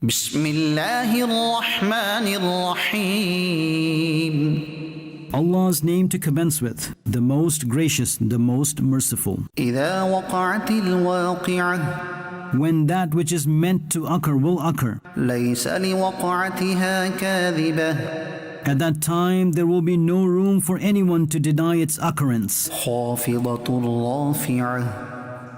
بسم الله الرحمن الرحيم. Allah's name to commence with, the most gracious, the most merciful. إذا وقعت الواقعة When that which is meant to occur will occur. ليس لوقعتها كاذبة At that time there will be no room for anyone to deny its occurrence. خافضة رافعة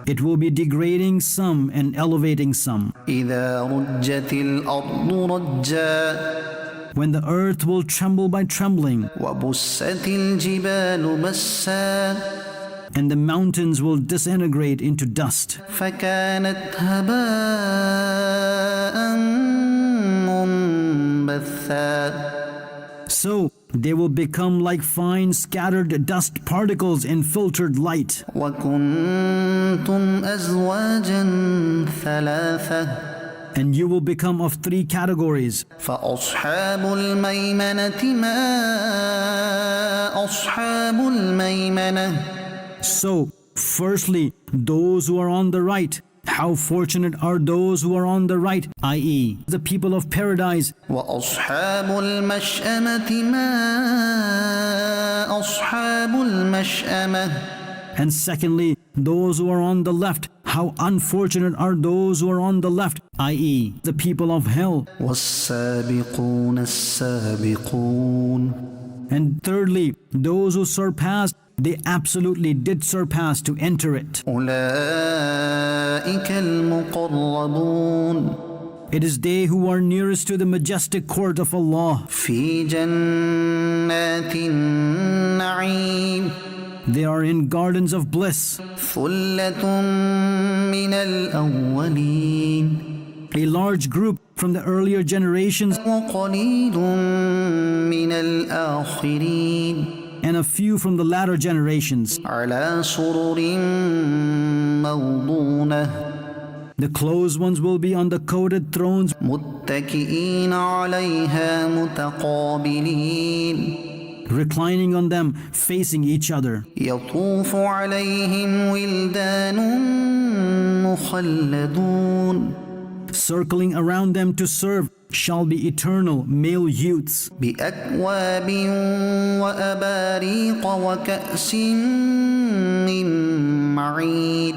It will be degrading some and elevating some. إذا رجت الأرض رجا When the earth will tremble by trembling, وبست الجبال بسا and the mountains will disintegrate into dust. فكانت هباء منبثا So they will become like fine scattered dust particles in filtered light. وكنتم أزواجا ثلاثة And you will become of three categories. فأصحاب الميمنة ما أصحاب الميمنة So, firstly, those who are on the right. How fortunate are those who are on the right, i.e., the people of paradise. وأصحاب المشأمة ما أصحاب المشأمة And secondly, those who are on the left. How unfortunate are those who are on the left, i.e., the people of hell. والسابقون السابقون And thirdly, those who surpassed, they absolutely did surpass to enter it. أولئك المقربون It is they who are nearest to the majestic court of Allah. في جنات النعيم They are in gardens of bliss. ثلة من الأولين A large group from the earlier generations وقليل من الآخرين and a few from the latter generations. على سرر موضونة The closed ones will be on the coated thrones, متكئين عليها متقابلين reclining on them, facing each other. يطوف عليهم ولدان مخلدون Circling around them to serve shall be eternal male youths, بأكواب وأباريق وكأس من معين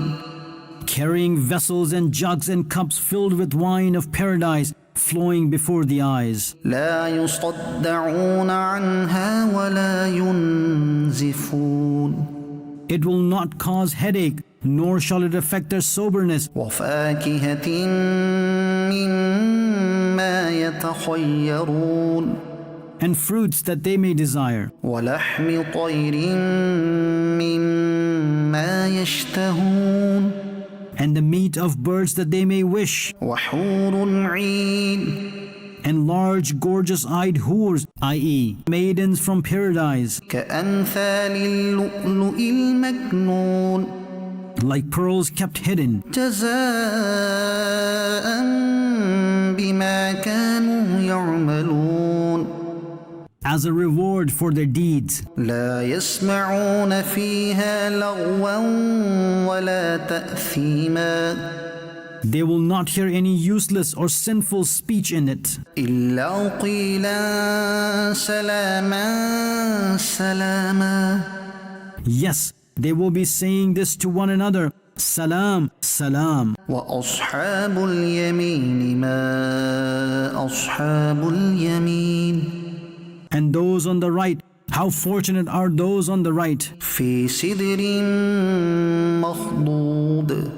carrying vessels and jugs and cups filled with wine of paradise, flowing before the eyes. لا يصدعون عنها ولا ينزفون It will not cause headache, nor shall it affect their soberness, وفاكهة مما يتخيرون and fruits that they may desire, ولحم طير مما يشتهون and the meat of birds that they may wish, وحور عين and large gorgeous-eyed hurs, i.e., maidens from paradise, كأمثال اللؤلؤ المكنون like pearls kept hidden, جزاء بما كانوا يعملون as a reward for their deeds. لا يسمعون فيها لغوا ولا تأثيما They will not hear any useless or sinful speech in it, إلا قيلا سلاما سلاما yes, they will be saying this to one another, Salam, Salam. وأصحاب اليمين ما أصحاب اليمين And those on the right, how fortunate are those on the right. في سدر مخضود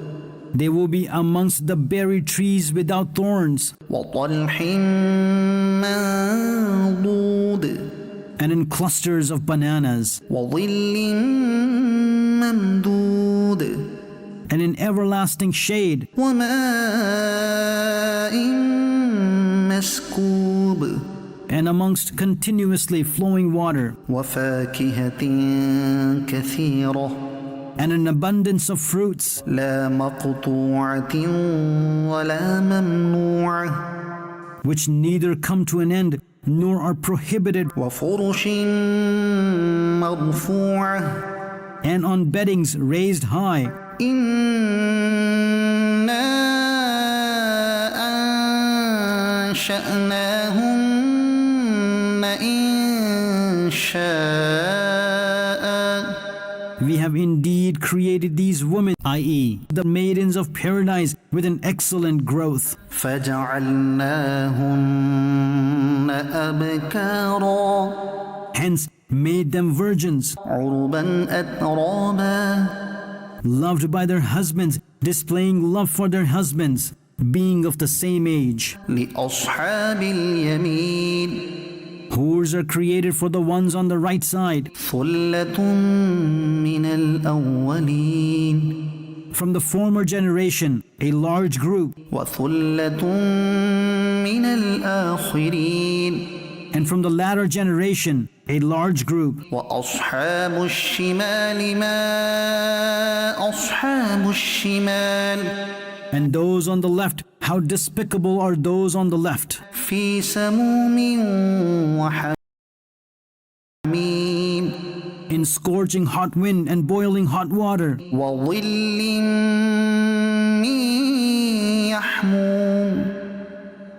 They will be amongst the berry trees without thorns, وطلح منضود and in clusters of bananas, وظل ممدود and in everlasting shade, وماء مسكوب and amongst continuously flowing water, وفاكهة كثيرة and an abundance of fruits, لا مقطوعة ولا ممنوعة which neither come to an end nor are prohibited, وفرش مرفوعة and on beddings raised high. إنا أنشأناهن إنشاء. We have indeed created these women, i.e., the maidens of paradise, with an excellent growth. فجعلناهن أبكارا Hence, made them virgins, عربا أترابا loved by their husbands, displaying love for their husbands, being of the same age. لأصحاب اليمين Whores are created for the ones on the right side. ثلة من الأولين From the former generation, a large group, وثلة من الآخرين and from the latter generation, a large group. وأصحاب الشمال ما أصحاب الشمال And those on the left, how despicable are those on the left. في سموم وحميم In scorching hot wind and boiling hot water, وظل من يحموم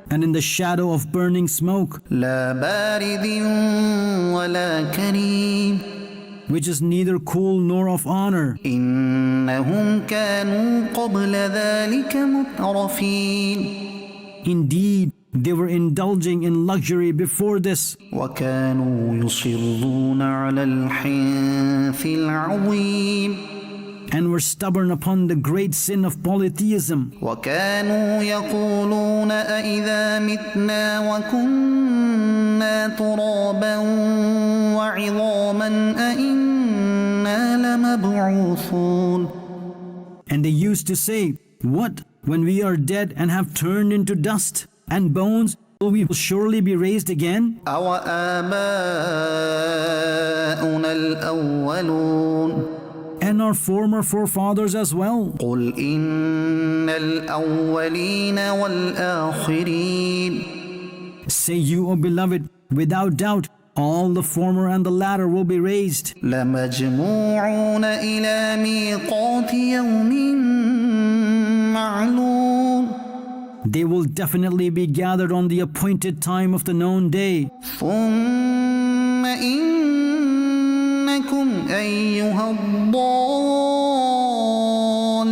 and in the shadow of burning smoke, لا بارد ولا كريم which is neither cool nor of honor. إنهم كانوا قبل ذلك مترفين Indeed, they were indulging in luxury before this, وكانوا يصرون على الحنث العظيم and were stubborn upon the great sin of polytheism. وكانوا يقولون أإذا متنا وكنا ترابا وعظاما أإنا لمبعوثون. And they used to say, "What, when we are dead and have turned into dust and bones, will we surely be raised again?" أوآباؤنا الأولون And our former forefathers as well. قل إن الأولين والآخرين Say you, O beloved, without doubt, all the former and the latter will be raised. لمجموعون إلى ميقات يوم معلوم They will definitely be gathered on the appointed time of the known day. ثم إنكم أيها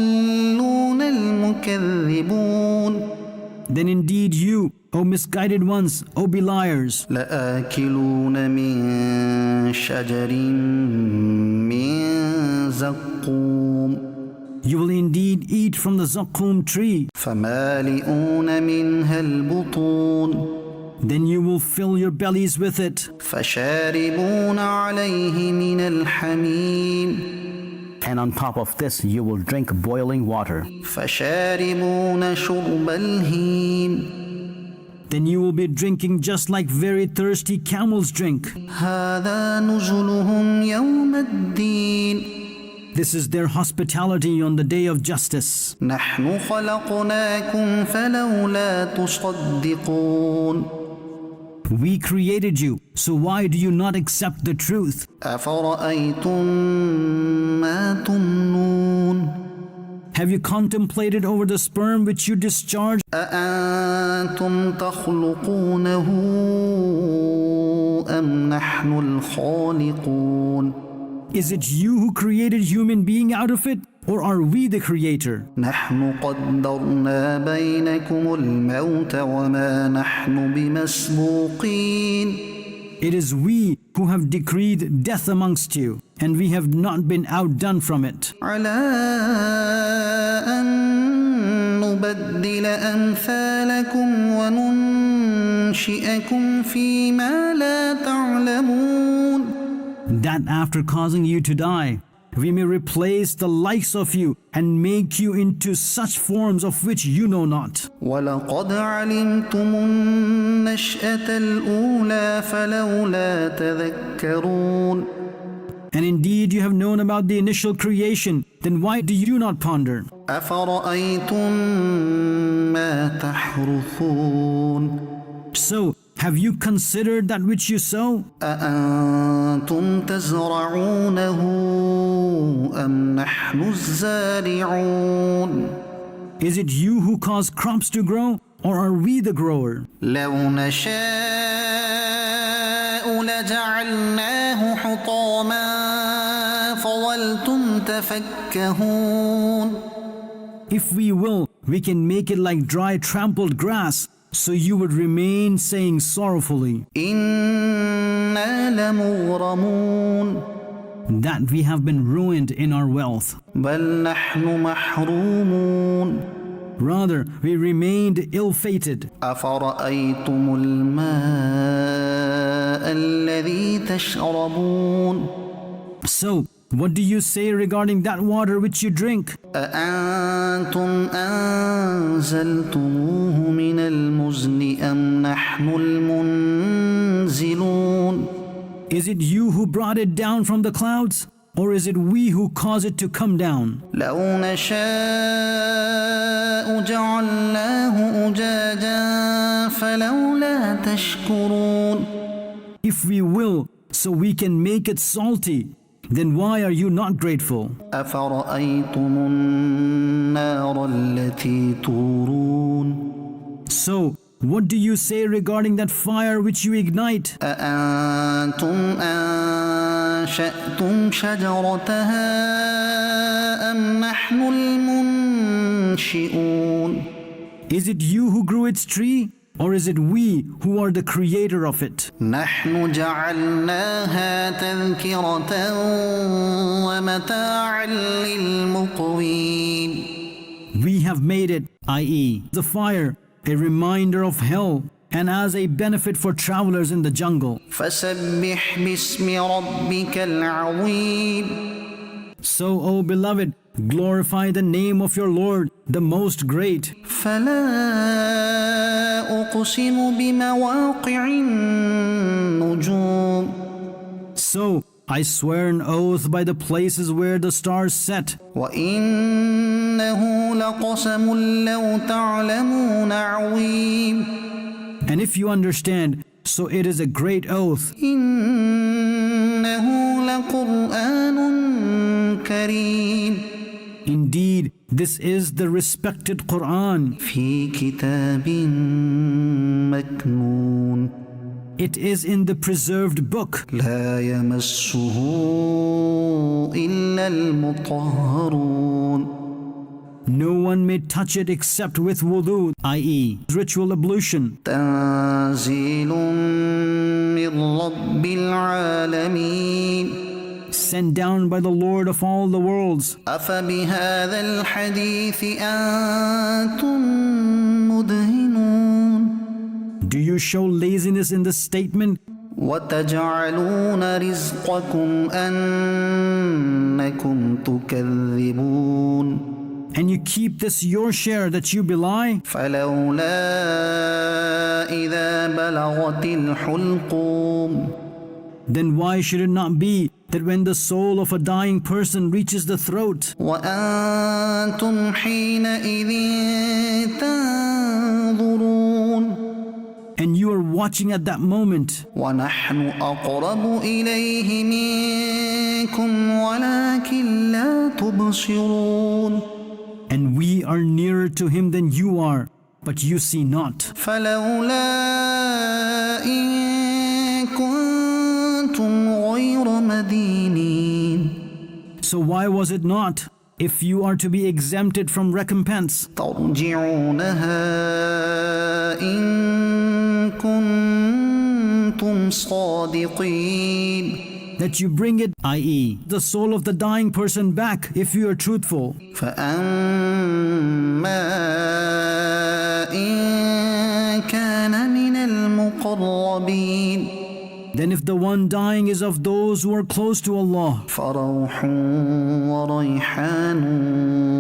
الضالون المكذبون Then indeed you, O misguided ones, O beliars, لآكلون من شجر من زقوم you will indeed eat from the zaqqum tree. فمالئون منها البطون Then you will fill your bellies with it. فشاربون عليه من الحميم And on top of this, you will drink boiling water. فشاربون شرب الهيم Then you will be drinking just like very thirsty camels drink. هذا نزلهم يوم الدين This is their hospitality on the day of justice. نحن خلقناكم فلولا تصدقون We created you, so why do you not accept the truth? أفرأيتم ما تمنون Have you contemplated over the sperm which you discharge? أأنتم تخلقونه أم نحن الخالقون Is it you who created human being out of it, or are we the creator? نحن قدرنا بينكم الموت وما نحن بمسبوقين It is we who have decreed death amongst you, and we have not been outdone from it. على أن نبدل أمثالكم وننشئكم فيما لا تعلمون That after causing you to die, we may replace the likes of you and make you into such forms of which you know not. ولقد علمتم النشأة الأولى فلولا تذكرون And indeed you have known about the initial creation, then why do you not ponder? أفرأيتم ما تحرثون So, have you considered that which you sow? أأنتم تزرعونه أم نحن الزارعون Is it you who cause crops to grow, or are we the grower? لو نشاء لجعلناه حطاما فظلتم تفكهون. If we will, we can make it like dry trampled grass, so you would remain saying sorrowfully إنا لمغرمون. that we have been ruined in our wealth. بل نحن محرومون. Rather, we remained ill-fated. أفرأيتم الماء الذي تشربون. So, what do you say regarding that water which you drink? أأنتم أنزلتموه من المزن أم نحن المنزلون. Is it you who brought it down from the clouds, or is it we who cause it to come down? لو نشاء جعلناه أجاجا فلولا تشكرون. If we will, so we can make it salty, then why are you not grateful? أفرأيتم النار التي تورون. So, what do you say regarding that fire which you ignite? أأنتم أنشأتم شجرتها أم نحن المنشئون. Is it you who grew its tree, or is it we who are the creator of it? نحن جعلناها تذكرة ومتاعا للمقوين. We have made it, i.e., the fire, a reminder of hell, and as a benefit for travelers in the jungle. فسبح باسم ربك العظيم. So, O beloved, glorify the name of your Lord, the most great. فلا أقسم بمواقع النجوم. So, I swear an oath by the places where the stars set. وإنه لقسم لو تعلمون عظيم. And if you understand, so it is a great oath. إنه لقرآن كريم. Indeed, this is the respected Quran. في كتاب مكنون. It is in the preserved book. لا يمسه إلا المطهرون. No one may touch it except with wudu, i.e., ritual ablution. تنزيل من رب العالمين. Sent down by the Lord of all the worlds. أفبهذا الحديث أنتم مدهنون. Do you show laziness in this statement? وتجعلون رزقكم أنكم تكذبون. And you keep this your share that you belie? فلولا إذا بلغت الحلقوم. Then why should it not be that when the soul of a dying person reaches the throat, وأنتم حينئذ تنظرون. and you are watching at that moment, ونحن أقرب إليه منكم ولكن لا تبصرون. and we are nearer to him than you are, but you see not? فلولا إن كنتم غير مدينين. So why was it not, if you are to be exempted from recompense, ترجعونها إن كنتم صادقين. that you bring it, i.e., the soul of the dying person back if you are truthful? فأما إن كان من المقربين. Then if the one dying is of those who are close to Allah, فروح وريحان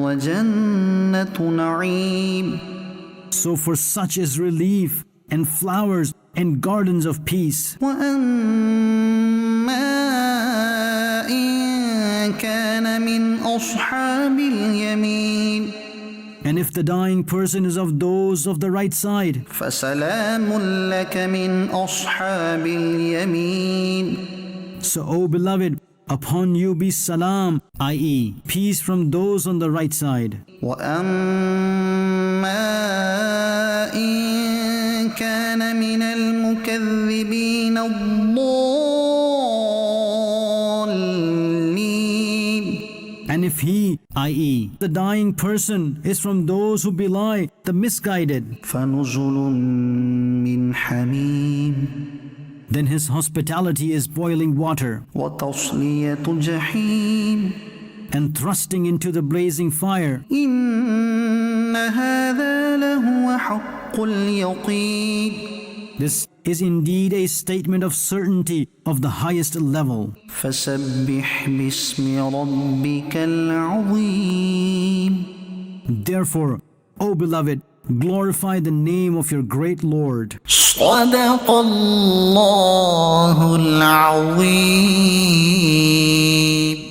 وجنة نعيم. so for such is relief and flowers and gardens of peace. وأما إن كان من أصحاب اليمين. And if the dying person is of those of the right side, فسلام لك من أصحاب اليمين. so, O beloved, upon you be salam, i.e., peace from those on the right side. وأما أما إن كان من المكذبين الضالين. And if he, i.e., the dying person, is from those who belie the misguided, فنزل من حميم then his hospitality is boiling water وتصلية جحيم. and thrusting into the blazing fire. إن هذا لهو حق اليقين. This is indeed a statement of certainty of the highest level. فسبح باسم ربك العظيم. Therefore, O beloved, glorify the name of your great Lord. صدق الله العظيم.